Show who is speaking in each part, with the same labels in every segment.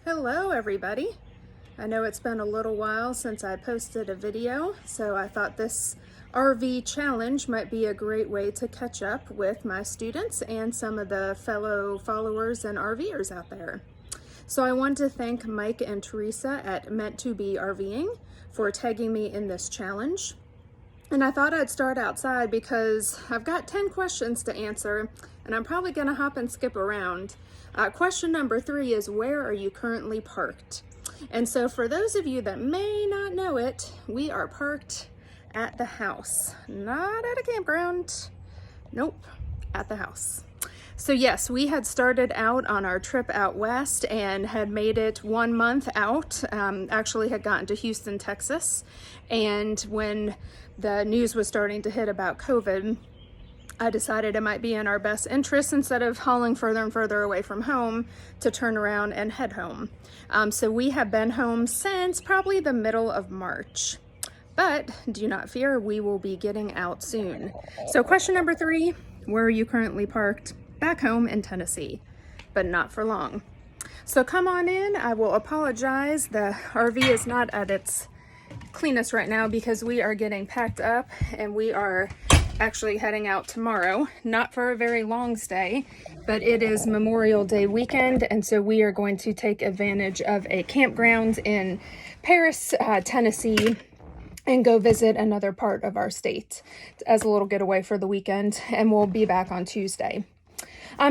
Speaker 1: Hello everybody. I know it's been a little while since I posted a video, so I thought this RV challenge might be a great way to catch up with my students and some of the fellow followers and RVers out there. So I want to thank Mike and Theresa at Meant to Be RVing for tagging me in this challenge. And I thought I'd start outside because I've got 10 questions to answer and I'm probably gonna hop and skip around. Question number 3 is, where are you currently parked? And so for those of you that may not know it, we are parked at the house, not at a campground. Nope, at the house. So yes, we had started out on our trip out west and had made it 1 month out. Actually had gotten to Houston, Texas. And when the news was starting to hit about COVID, I decided it might be in our best interest, instead of hauling further and further away from home, to turn around and head home. So we have been home since probably the middle of March. But do not fear, we will be getting out soon. So question number 3, where are you currently parked? Back home in Tennessee, but not for long. So come on in. I will apologize. The RV is not at its cleanest right now because we are getting packed up and we are actually heading out tomorrow, not for a very long stay, but it is Memorial Day weekend, and so we are going to take advantage of a campground in Paris, Tennessee, and go visit another part of our state as a little getaway for the weekend, and we'll be back on Tuesday.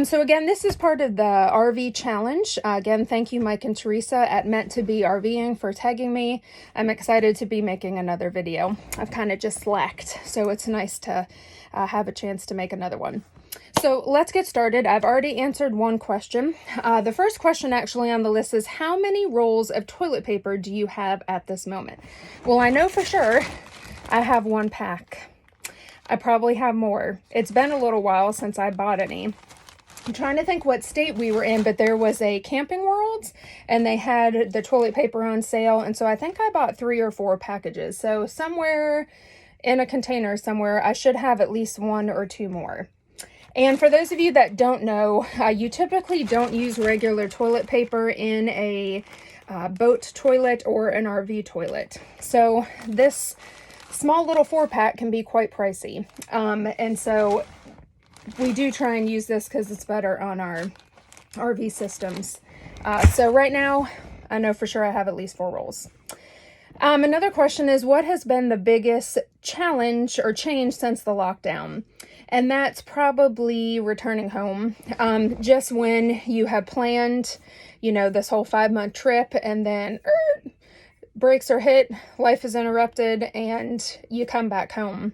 Speaker 1: So again, this is part of the RV challenge. Again, thank you, Mike and Theresa at Meant to Be RVing for tagging me. I'm excited to be making another video. I've kind of just slacked, so it's nice to have a chance to make another one. So let's get started. I've already answered one question. The first question actually on the list is, how many rolls of toilet paper do you have at this moment? Well, I know for sure I have 1 pack. I probably have more. It's been a little while since I bought any. I'm trying to think what state we were in, but there was a Camping World and they had the toilet paper on sale. And so I think I bought 3 or 4 packages. So somewhere in a container somewhere, I should have at least 1 or 2 more. And for those of you that don't know, you typically don't use regular toilet paper in a boat toilet or an RV toilet. So this small little 4-pack can be quite pricey. And so we do try and use this because it's better on our RV systems. So right now, I know for sure I have at least 4 rolls. Another question is, what has been the biggest challenge or change since the lockdown? And that's probably returning home. Just when you have planned, this whole 5-month trip, and then brakes are hit, life is interrupted, and you come back home.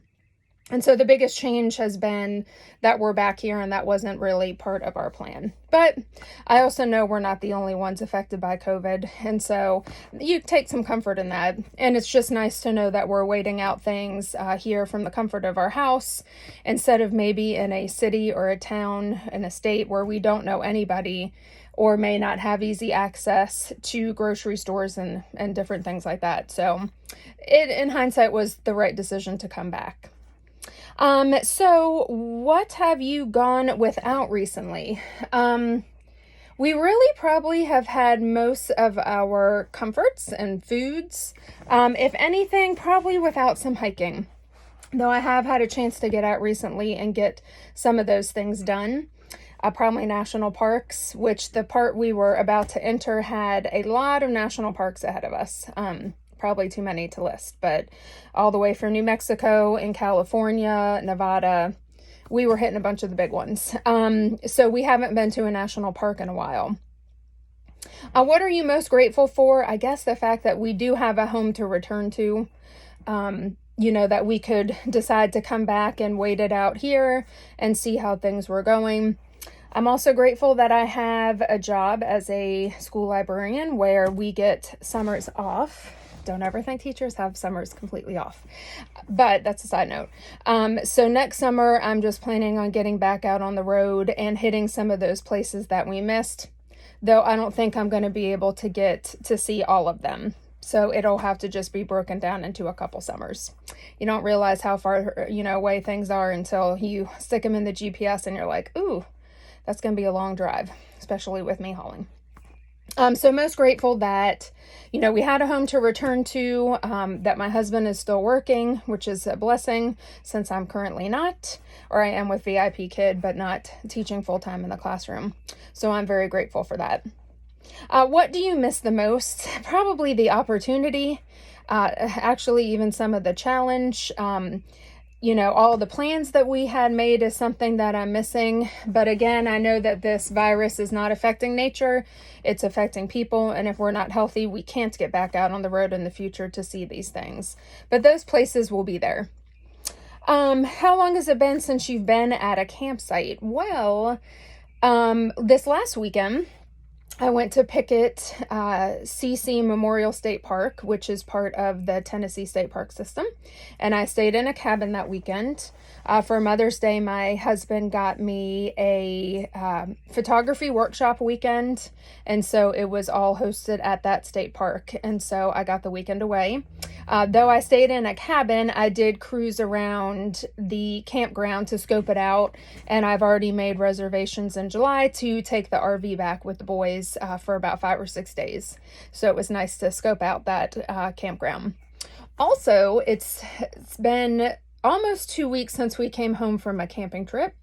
Speaker 1: And so the biggest change has been that we're back here, and that wasn't really part of our plan. But I also know we're not the only ones affected by COVID. And so you take some comfort in that. And it's just nice to know that we're waiting out things here from the comfort of our house, instead of maybe in a city or a town, in a state where we don't know anybody or may not have easy access to grocery stores and different things like that. So it, in hindsight, was the right decision to come back. So what have you gone without recently? We really probably have had most of our comforts and foods. If anything, probably without some hiking, though I have had a chance to get out recently and get some of those things done. Probably national parks, which the part we were about to enter had a lot of national parks ahead of us. Probably too many to list, but all the way from New Mexico and California, Nevada, we were hitting a bunch of the big ones. So we haven't been to a national park in a while. What are you most grateful for? I guess the fact that we do have a home to return to, that we could decide to come back and wait it out here and see how things were going. I'm also grateful that I have a job as a school librarian where we get summers off. Don't ever think teachers have summers completely off, but that's a side note. So next summer, I'm just planning on getting back out on the road and hitting some of those places that we missed, though I don't think I'm going to be able to get to see all of them. So it'll have to just be broken down into a couple summers. You don't realize how far, away things are until you stick them in the GPS and you're like, ooh, that's going to be a long drive, especially with me hauling. So most grateful that, we had a home to return to, that my husband is still working, which is a blessing since I'm currently not, or I am with VIP Kid, but not teaching full-time in the classroom. So I'm very grateful for that. What do you miss the most? Probably the opportunity, actually even some of the challenge. All the plans that we had made is something that I'm missing. But again, I know that this virus is not affecting nature. It's affecting people. And if we're not healthy, we can't get back out on the road in the future to see these things. But those places will be there. How long has it been since you've been at a campsite? Well, this last weekend, I went to Pickett CC Memorial State Park, which is part of the Tennessee State Park system. And I stayed in a cabin that weekend. For Mother's Day, my husband got me a photography workshop weekend. And so it was all hosted at that state park. And so I got the weekend away. Though I stayed in a cabin, I did cruise around the campground to scope it out. And I've already made reservations in July to take the RV back with the boys for about 5 or 6 days. So it was nice to scope out that campground. Also, it's been almost 2 weeks since we came home from a camping trip.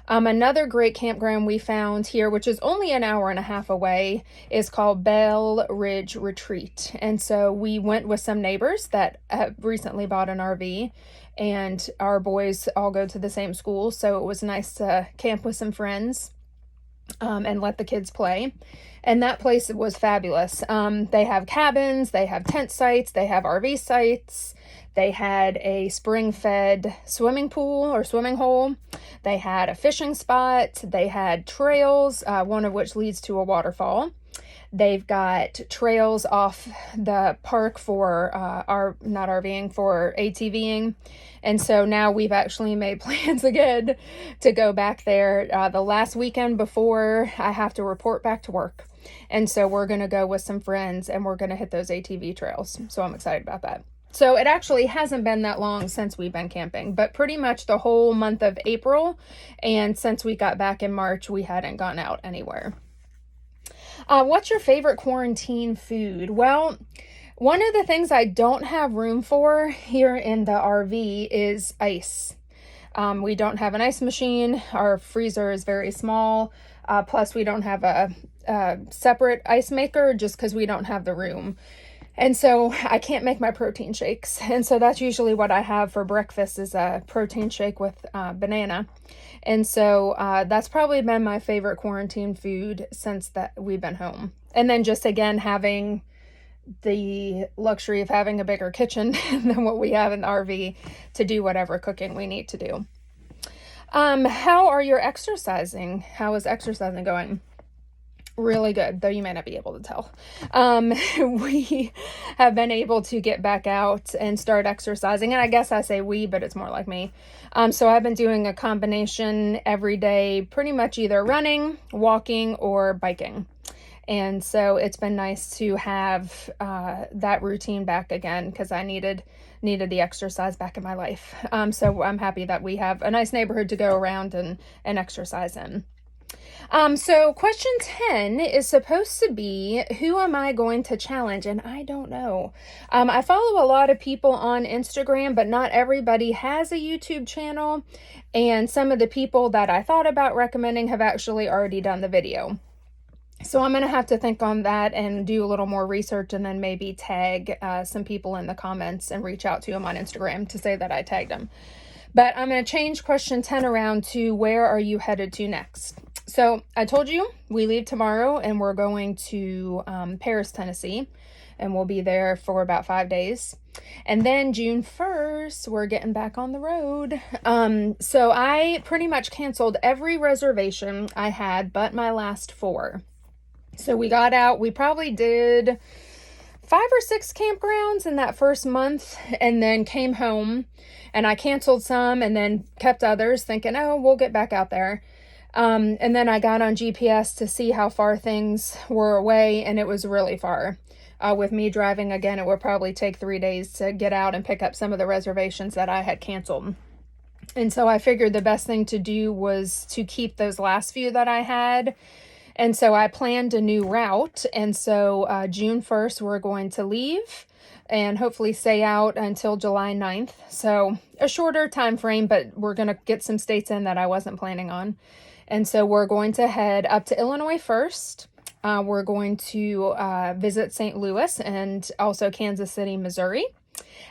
Speaker 1: Another great campground we found here, which is only an hour and a half away, is called Bell Ridge Retreat. And so we went with some neighbors that have recently bought an RV, and our boys all go to the same school. So it was nice to camp with some friends and let the kids play. And that place was fabulous. They have cabins, they have tent sites, they have RV sites. They had a spring-fed swimming pool or swimming hole. They had a fishing spot. They had trails, one of which leads to a waterfall. They've got trails off the park for not RVing, for ATVing. And so now we've actually made plans again to go back there the last weekend before I have to report back to work. And so we're going to go with some friends and we're going to hit those ATV trails. So I'm excited about that. So it actually hasn't been that long since we've been camping, but pretty much the whole month of April. And since we got back in March, we hadn't gone out anywhere. What's your favorite quarantine food? Well, one of the things I don't have room for here in the RV is ice. We don't have an ice machine. Our freezer is very small. Plus we don't have a separate ice maker just because we don't have the room. And so I can't make my protein shakes. And so that's usually what I have for breakfast is a protein shake with banana. And so that's probably been my favorite quarantine food since that we've been home. And then just again, having the luxury of having a bigger kitchen than what we have in the RV to do whatever cooking we need to do. How are you exercising? How is exercising going? Really good, though you may not be able to tell. We have been able to get back out and start exercising. And I guess I say we, but it's more like me. So I've been doing a combination every day, pretty much either running, walking, or biking. And so it's been nice to have that routine back again because I needed the exercise back in my life. So I'm happy that we have a nice neighborhood to go around and exercise in. So question 10 is supposed to be, who am I going to challenge? And I don't know. I follow a lot of people on Instagram, but not everybody has a YouTube channel. And some of the people that I thought about recommending have actually already done the video. So I'm going to have to think on that and do a little more research and then maybe tag some people in the comments and reach out to them on Instagram to say that I tagged them. But I'm going to change question 10 around to, where are you headed to next? So I told you we leave tomorrow and we're going to Paris, Tennessee, and we'll be there for about 5 days. And then June 1st, we're getting back on the road. So I pretty much canceled every reservation I had but my last 4. So we got out, we probably did 5 or 6 campgrounds in that first month and then came home, and I canceled some and then kept others thinking, oh, we'll get back out there. And then I got on GPS to see how far things were away, and it was really far. With me driving again, it would probably take 3 days to get out and pick up some of the reservations that I had canceled. And so I figured the best thing to do was to keep those last few that I had And so I planned a new route. And so June 1st, we're going to leave and hopefully stay out until July 9th. So a shorter time frame, but we're going to get some states in that I wasn't planning on. And so we're going to head up to Illinois first. We're going to visit St. Louis and also Kansas City, Missouri.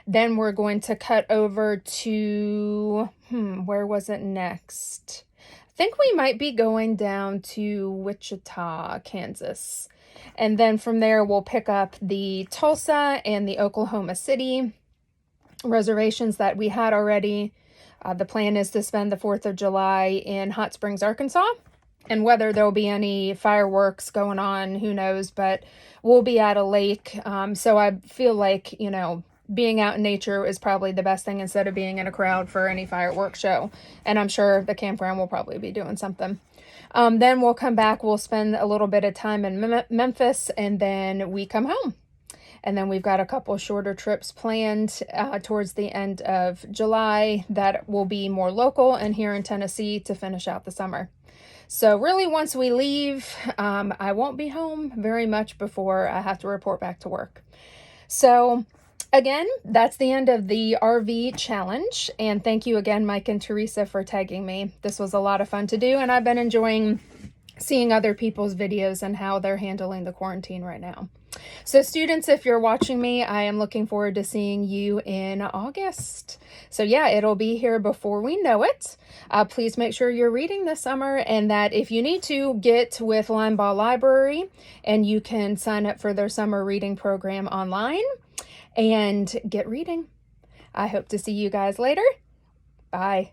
Speaker 1: Then we're going to cut over to, where was it next? I think we might be going down to Wichita, Kansas. And then from there, we'll pick up the Tulsa and the Oklahoma City reservations that we had already. The plan is to spend the 4th of July in Hot Springs, Arkansas. And whether there'll be any fireworks going on, who knows, but we'll be at a lake. So I feel like, being out in nature is probably the best thing instead of being in a crowd for any fireworks show. And I'm sure the campground will probably be doing something. Then we'll come back. We'll spend a little bit of time in Memphis, and then we come home. And then we've got a couple shorter trips planned towards the end of July that will be more local and here in Tennessee to finish out the summer. So really, once we leave, I won't be home very much before I have to report back to work. So again, that's the end of the RV challenge. And thank you again, Mike and Theresa, for tagging me. This was a lot of fun to do, and I've been enjoying seeing other people's videos and how they're handling the quarantine right now. So students, if you're watching me, I am looking forward to seeing you in August. So yeah, it'll be here before we know it. Please make sure you're reading this summer, and that if you need to, get with Linebaugh Library and you can sign up for their summer reading program online and get reading. I hope to see you guys later. Bye.